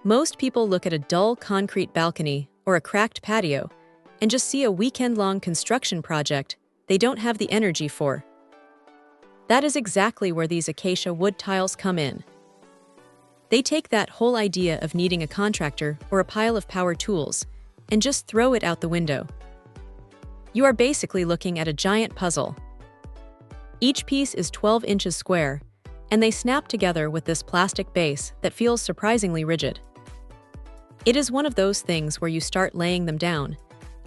Most people look at a dull concrete balcony or a cracked patio and just see a weekend-long construction project they don't have the energy for. That is exactly where these acacia wood tiles come in. They take that whole idea of needing a contractor or a pile of power tools and just throw it out the window. You are basically looking at a giant puzzle. Each piece is 12 inches square, and they snap together with this plastic base that feels surprisingly rigid. It is one of those things where you start laying them down,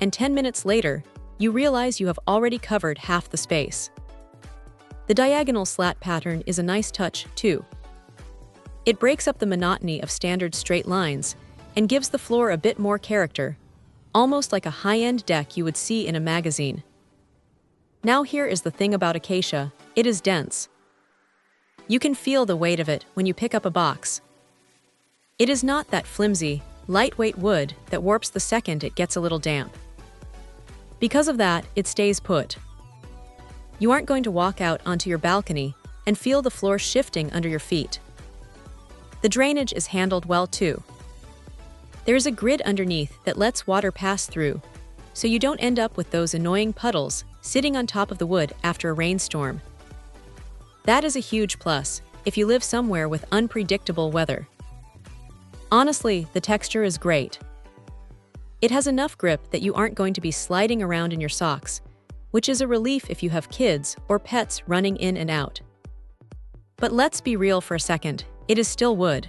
and 10 minutes later, you realize you have already covered half the space. The diagonal slat pattern is a nice touch, too. It breaks up the monotony of standard straight lines and gives the floor a bit more character, almost like a high-end deck you would see in a magazine. Now here is the thing about acacia, it is dense. You can feel the weight of it when you pick up a box. It is not that flimsy, lightweight wood that warps the second it gets a little damp. Because of that, it stays put. You aren't going to walk out onto your balcony and feel the floor shifting under your feet. The drainage is handled well too. There is a grid underneath that lets water pass through, so you don't end up with those annoying puddles sitting on top of the wood after a rainstorm. That is a huge plus if you live somewhere with unpredictable weather. Honestly, the texture is great. It has enough grip that you aren't going to be sliding around in your socks, which is a relief if you have kids or pets running in and out. But let's be real for a second, it is still wood.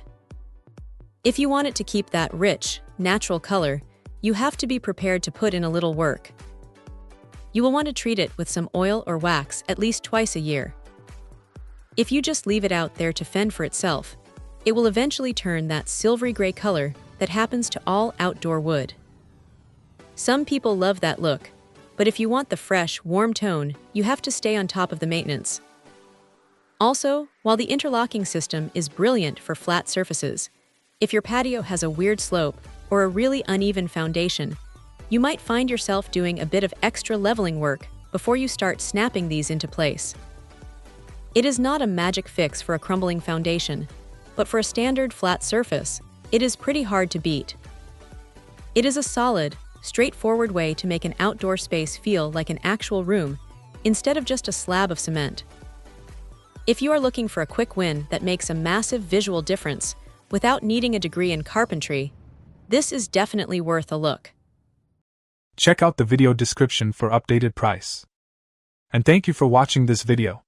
If you want it to keep that rich, natural color, you have to be prepared to put in a little work. You will want to treat it with some oil or wax at least twice a year. If you just leave it out there to fend for itself, it will eventually turn that silvery gray color that happens to all outdoor wood. Some people love that look, but if you want the fresh, warm tone, you have to stay on top of the maintenance. Also, while the interlocking system is brilliant for flat surfaces, if your patio has a weird slope or a really uneven foundation, you might find yourself doing a bit of extra leveling work before you start snapping these into place. It is not a magic fix for a crumbling foundation, but for a standard flat surface, it is pretty hard to beat. It is a solid, straightforward way to make an outdoor space feel like an actual room instead of just a slab of cement. If you are looking for a quick win that makes a massive visual difference without needing a degree in carpentry, this is definitely worth a look. Check out the video description for updated price. And thank you for watching this video.